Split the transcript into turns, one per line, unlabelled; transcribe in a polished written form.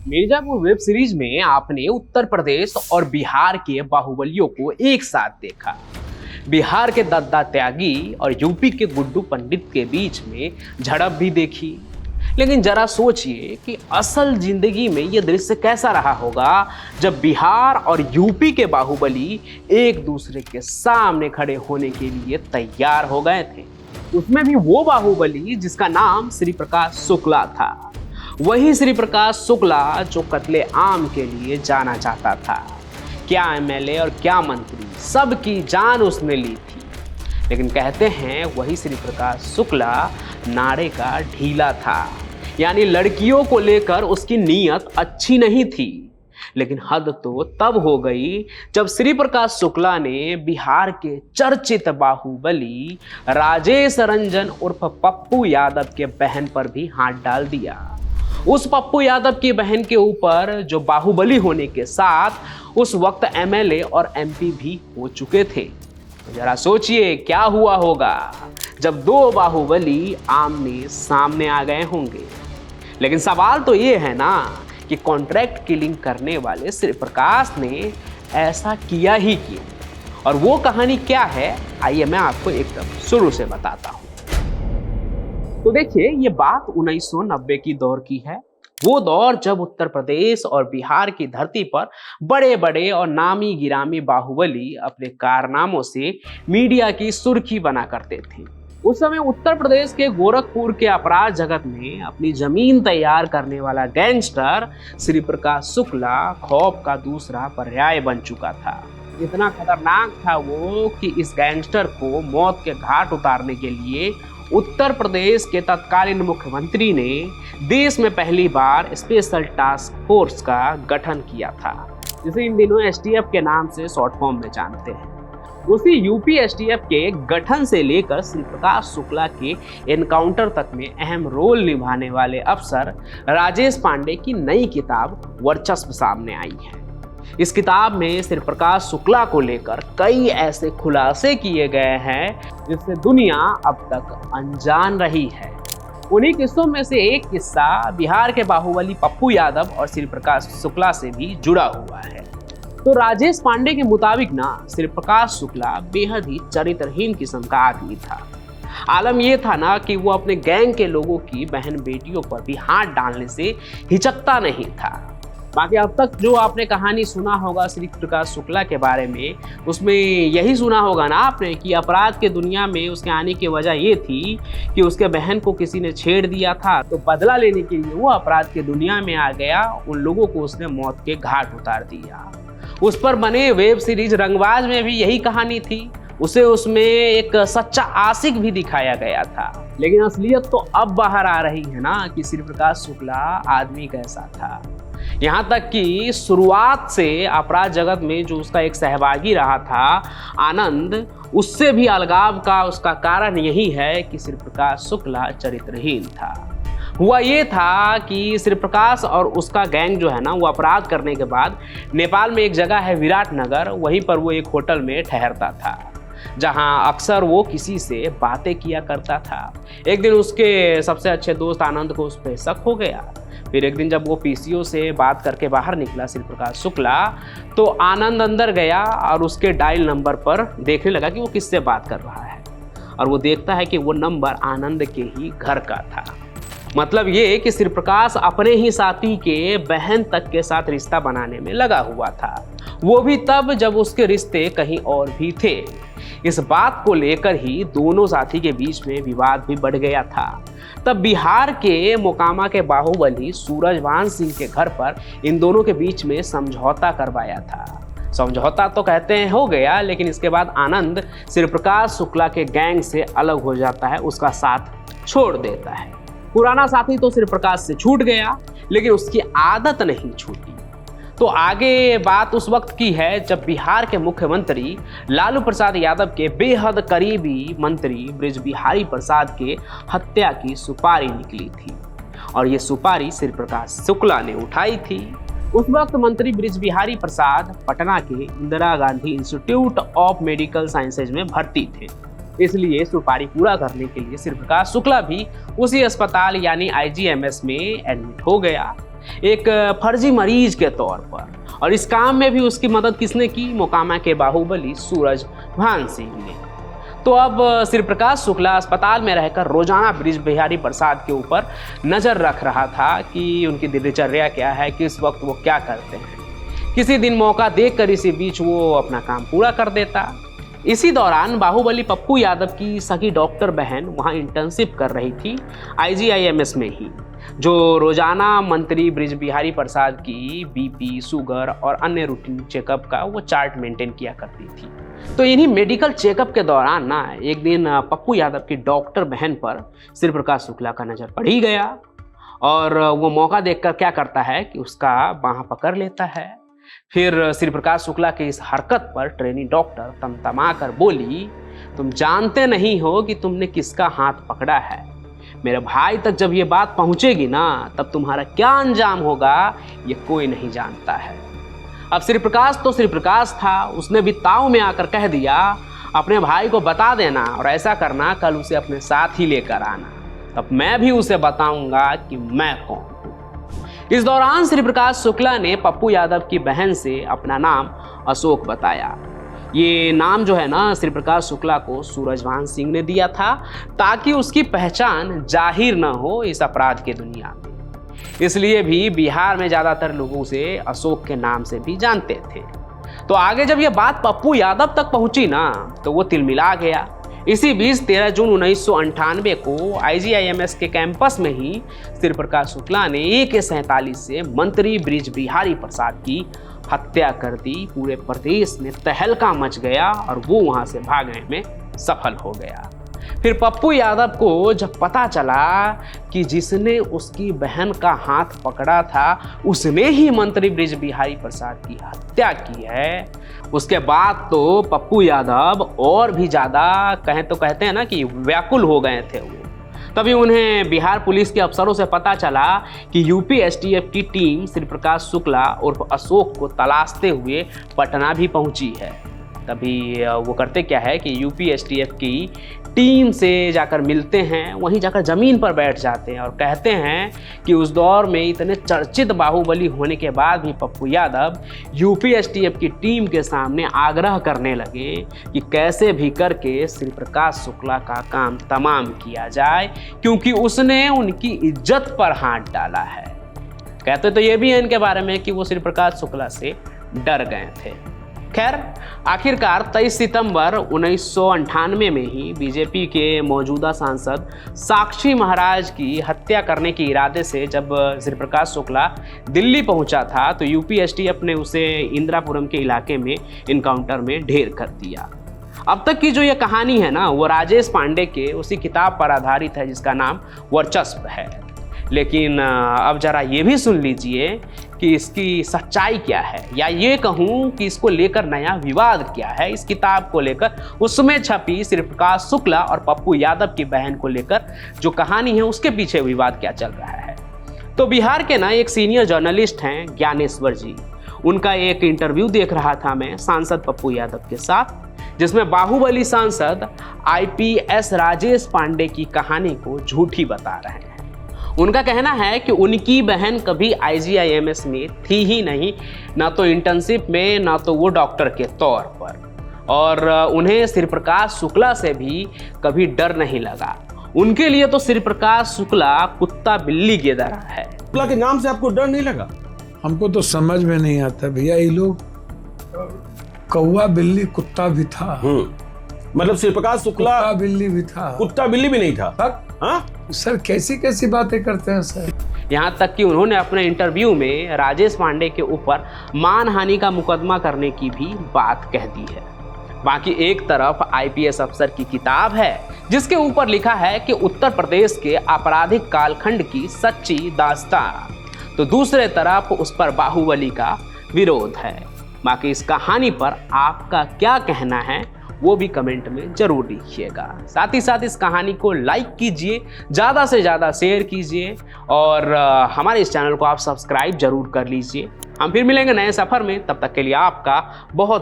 Mirzapur web series में आपने उत्तर प्रदेश और बिहार के बाहुबलियों को एक साथ देखा। बिहार के दद्दा त्यागी और यूपी के गुड्डू पंडित के बीच में झड़प भी देखी। लेकिन जरा सोचिए कि असल जिंदगी में यह दृश्य कैसा रहा होगा जब बिहार और यूपी के बाहुबली एक दूसरे के सामने खड़े होने के लिए तैयार हो गए थे। उसमें भी वो बाहुबली जिसका नाम श्री प्रकाश शुक्ला था, वही श्री प्रकाश शुक्ला जो कत्ले आम के लिए जाना जाता था। क्या एमएलए और क्या मंत्री, सबकी जान उसने ली थी। लेकिन कहते हैं वही श्री प्रकाश शुक्ला नाड़े का ढीला था, यानी लड़कियों को लेकर उसकी नीयत अच्छी नहीं थी। लेकिन हद तो तब हो गई जब श्री प्रकाश शुक्ला ने बिहार के चर्चित बाहुबली राजेश रंजन उर्फ पप्पू यादव के बहन पर भी हाथ डाल दिया। उस पप्पू यादव की बहन के ऊपर जो बाहुबली होने के साथ उस वक्त एमएलए और एमपी भी हो चुके थे। तो जरा सोचिए क्या हुआ होगा जब दो बाहुबली आमने सामने आ गए होंगे। लेकिन सवाल तो ये है ना कि कॉन्ट्रैक्ट किलिंग करने वाले श्री प्रकाश ने ऐसा किया ही क्यों, और वो कहानी क्या है, आइए मैं आपको एकदम शुरू से बताता हूं। तो देखिए, ये बात 1990 की दौर की है। वो दौर जब उत्तर प्रदेश और बिहार की धरती पर बड़े बड़े और नामी गिरामी बाहुबली अपने कारनामों से मीडिया की सुर्खी बना करते थे। उस समय उत्तर प्रदेश के गोरखपुर के अपराध जगत में अपनी जमीन तैयार करने वाला गैंगस्टर श्री प्रकाश शुक्ला खौफ का दूसरा पर्याय बन चुका था। इतना खतरनाक था वो कि इस गैंगस्टर को मौत के घाट उतारने के लिए उत्तर प्रदेश के तत्कालीन मुख्यमंत्री ने देश में पहली बार स्पेशल टास्क फोर्स का गठन किया था, जिसे इन दिनों एसटीएफ के नाम से शॉर्ट फॉर्म में जानते हैं। उसी यूपी एसटीएफ के गठन से लेकर श्री प्रकाश शुक्ला के एनकाउंटर तक में अहम रोल निभाने वाले अफसर राजेश पांडे की नई किताब वर्चस्व सामने आई है। इस किताब में श्री प्रकाश शुक्ला को लेकर कई ऐसे खुलासे किए गए हैं जिससे दुनिया अब तक अनजान रही है। उन्हीं किस्सों में से एक किस्सा बिहार के बाहुबली पप्पू यादव और श्री प्रकाश शुक्ला से भी जुड़ा हुआ है। तो राजेश पांडे के मुताबिक ना श्री प्रकाश शुक्ला बेहद ही चरित्रहीन किस्म का आदमी था। आलम यह था ना कि वो अपने गैंग के लोगों की बहन बेटियों पर भी हाथ डालने से हिचकता नहीं था। बाकी अब तक जो आपने कहानी सुना होगा श्री प्रकाश शुक्ला के बारे में, उसमें यही सुना होगा ना आपने कि अपराध के दुनिया में उसके आने की वजह ये थी कि उसके बहन को किसी ने छेड़ दिया था, तो बदला लेने के लिए वो अपराध के दुनिया में आ गया। उन लोगों को उसने मौत के घाट उतार दिया। उस पर बने वेब सीरीज रंगबाज में भी यही कहानी थी। उसे उसमें एक सच्चा आशिक भी दिखाया गया था। लेकिन असलियत तो अब बाहर आ रही है ना कि श्री प्रकाश शुक्ला आदमी कैसा था। यहाँ तक कि शुरुआत से अपराध जगत में जो उसका एक सहभागी रहा था आनंद, उससे भी अलगाव का उसका कारण यही है कि श्री प्रकाश शुक्ला चरित्रहीन था। हुआ ये था कि श्री प्रकाश और उसका गैंग जो है ना, वो अपराध करने के बाद नेपाल में एक जगह है विराटनगर, वहीं पर वो एक होटल में ठहरता था जहां अक्सर वो किसी से बातें किया करता था। एक दिन उसके सबसे अच्छे दोस्त आनंद को उस पर शक हो गया। फिर एक दिन जब वो पीसीओ से बात करके बाहर निकला श्री प्रकाश शुक्ला, तो आनंद अंदर गया और उसके डायल नंबर पर देखने लगा कि वो किससे बात कर रहा है, और वो देखता है कि वो नंबर आनंद के ही घर का था। मतलब ये कि श्री प्रकाश अपने ही साथी के बहन तक के साथ रिश्ता बनाने में लगा हुआ था, वो भी तब जब उसके रिश्ते कहीं और भी थे। इस बात को लेकर ही दोनों साथी के बीच में विवाद भी बढ़ गया था। तब बिहार के मोकामा के बाहुबली सूरजवान सिंह के घर पर इन दोनों के बीच में समझौता करवाया था। समझौता तो कहते हैं हो गया, लेकिन इसके बाद आनंद श्री प्रकाश शुक्ला के गैंग से अलग हो जाता है, उसका साथ छोड़ देता है। पुराना साथी तो श्री प्रकाश से छूट गया, लेकिन उसकी आदत नहीं छूटी। तो आगे बात उस वक्त की है जब बिहार के मुख्यमंत्री लालू प्रसाद यादव के बेहद करीबी मंत्री बृज बिहारी प्रसाद के हत्या की सुपारी निकली थी, और ये सुपारी श्री प्रकाश शुक्ला ने उठाई थी। उस वक्त मंत्री बृज बिहारी प्रसाद पटना के Indira Gandhi institute of medical sciences में भर्ती थे, इसलिए सुपारी पूरा करने के लिए श्री प्रकाश शुक्ला भी उसी अस्पताल यानी आईजीएमएस में एडमिट हो गया। एक फर्जी मरीज के तौर पर। और इस काम में भी उसकी मदद किसने की? मोकामा के बाहुबली सूरजभान सिंह ने। तो अब श्री प्रकाश शुक्ला अस्पताल में रहकर रोजाना ब्रिज बिहारी प्रसाद के ऊपर नजर रख रहा था कि उनकी दिनचर्या क्या है, किस वक्त वो क्या करते हैं। किसी दिन मौका देखकर इसी बीच वो अपना काम पूरा कर देता। इसी दौरान बाहुबली पप्पू यादव की सगी डॉक्टर बहन वहाँ इंटर्नशिप कर रही थी IGIMS में ही, जो रोजाना मंत्री ब्रिज बिहारी प्रसाद की BP, शुगर और अन्य रूटीन चेकअप का वो चार्ट मेंटेन किया करती थी। तो इन्हीं मेडिकल चेकअप के दौरान ना एक दिन पप्पू यादव की डॉक्टर बहन पर श्री प्रकाश शुक्ला का नज़र पड़ ही गया और वो मौका देखकर क्या करता है कि उसका बाँह पकड़ लेता है। फिर श्री प्रकाश शुक्ला के इस हरकत पर ट्रेनी डॉक्टर तमतमा कर बोली, तुम जानते नहीं हो कि तुमने किसका हाथ पकड़ा है। मेरे भाई तक जब ये बात पहुंचेगी ना, तब तुम्हारा क्या अंजाम होगा ये कोई नहीं जानता है। अब श्री प्रकाश तो श्री प्रकाश था, उसने भी ताव में आकर कह दिया, अपने भाई को बता देना और ऐसा करना कल उसे अपने साथ ही लेकर आना, तब मैं भी उसे बताऊंगा कि मैं कौन हूं। इस दौरान श्री प्रकाश शुक्ला ने पप्पू यादव की बहन से अपना नाम अशोक बताया। ये नाम जो है ना श्री प्रकाश शुक्ला को सूरजभान सिंह ने दिया था ताकि उसकी पहचान जाहिर न हो इस अपराध की दुनिया में। इसलिए भी बिहार में ज़्यादातर लोग उसे अशोक के नाम से भी जानते थे। तो आगे जब ये बात पप्पू यादव तक पहुंची ना तो वो तिलमिला गया। इसी बीच 13 जून 1998 को IGIMS के कैंपस में ही श्री प्रकाश शुक्ला ने AK-47 से मंत्री ब्रिज बिहारी प्रसाद की हत्या कर दी। पूरे प्रदेश में तहलका मच गया और वो वहां से भागने में सफल हो गया। फिर पप्पू यादव को जब पता चला कि जिसने उसकी बहन का हाथ पकड़ा था उसने ही मंत्री ब्रिज बिहारी प्रसाद की हत्या की है, उसके बाद तो पप्पू यादव और भी ज़्यादा कहें तो कहते हैं ना कि व्याकुल हो गए थे वो। तभी उन्हें बिहार पुलिस के अफसरों से पता चला कि UP STF की टीम श्री प्रकाश शुक्ला उर्फ अशोक को तलाशते हुए पटना भी पहुंची है। तभी वो करते क्या है कि UP STF की टीम से जाकर मिलते हैं, वहीं जाकर ज़मीन पर बैठ जाते हैं और कहते हैं कि उस दौर में इतने चर्चित बाहुबली होने के बाद भी पप्पू यादव UP STF की टीम के सामने आग्रह करने लगे कि कैसे भी करके श्री प्रकाश शुक्ला का काम तमाम किया जाए, क्योंकि उसने उनकी इज्जत पर हाथ डाला है। कहते तो ये भी है इनके बारे में कि वो श्री प्रकाश शुक्ला से डर गए थे। खैर आखिरकार 23 सितंबर 1998 में ही बीजेपी के मौजूदा सांसद साक्षी महाराज की हत्या करने के इरादे से जब श्री प्रकाश शुक्ला दिल्ली पहुंचा था तो UP STF ने उसे इंदिरापुरम के इलाके में इनकाउंटर में ढेर कर दिया। अब तक की जो ये कहानी है ना वो राजेश पांडे के उसी किताब पर आधारित है जिसका नाम वर्चस्व है। लेकिन अब जरा ये भी सुन लीजिए कि इसकी सच्चाई क्या है, या ये कहूँ कि इसको लेकर नया विवाद क्या है। इस किताब को लेकर उसमें छपी श्री प्रकाश शुक्ला और पप्पू यादव की बहन को लेकर जो कहानी है उसके पीछे विवाद क्या चल रहा है। तो बिहार के ना एक सीनियर जर्नलिस्ट हैं ज्ञानेश्वर जी, उनका एक इंटरव्यू देख रहा था मैं सांसद पप्पू यादव के साथ, जिसमें बाहुबली सांसद IPS राजेश पांडे की कहानी को झूठी बता रहे हैं। उनका कहना है कि उनकी बहन कभी IGIMS में थी ही नहीं, ना तो इंटर्नशिप में ना तो वो डॉक्टर के तौर पर, और उन्हें श्री प्रकाश शुक्ला से भी कभी डर नहीं लगा। उनके लिए तो श्री प्रकाश शुक्ला कुत्ता बिल्ली की तरह है।
शुक्ला के नाम से आपको डर नहीं लगा?
हमको तो समझ में नहीं आता भैया, ये लोग कौवा बिल्ली कुत्ता भी था।
मतलब श्री प्रकाश शुक्ला
कुत्ता बिल्ली भी था,
कुत्ता बिल्ली भी नहीं था? हाँ
सर, कैसी कैसी बातें करते हैं सर।
यहाँ तक कि उन्होंने अपने इंटरव्यू में राजेश पांडे के ऊपर मानहानि का मुकदमा करने की भी बात कह दी है। बाकी एक तरफ IPS अफसर की किताब है जिसके ऊपर लिखा है कि उत्तर प्रदेश के आपराधिक कालखंड की सच्ची दास्तान, तो दूसरे तरफ उस पर बाहुबली का विरोध है। बाकी इस कहानी पर आपका क्या कहना है वो भी कमेंट में जरूर लिखिएगा। साथ ही साथ इस कहानी को लाइक कीजिए, ज़्यादा से ज़्यादा शेयर कीजिए और हमारे इस चैनल को आप सब्सक्राइब जरूर कर लीजिए। हम फिर मिलेंगे नए सफ़र में, तब तक के लिए आपका बहुत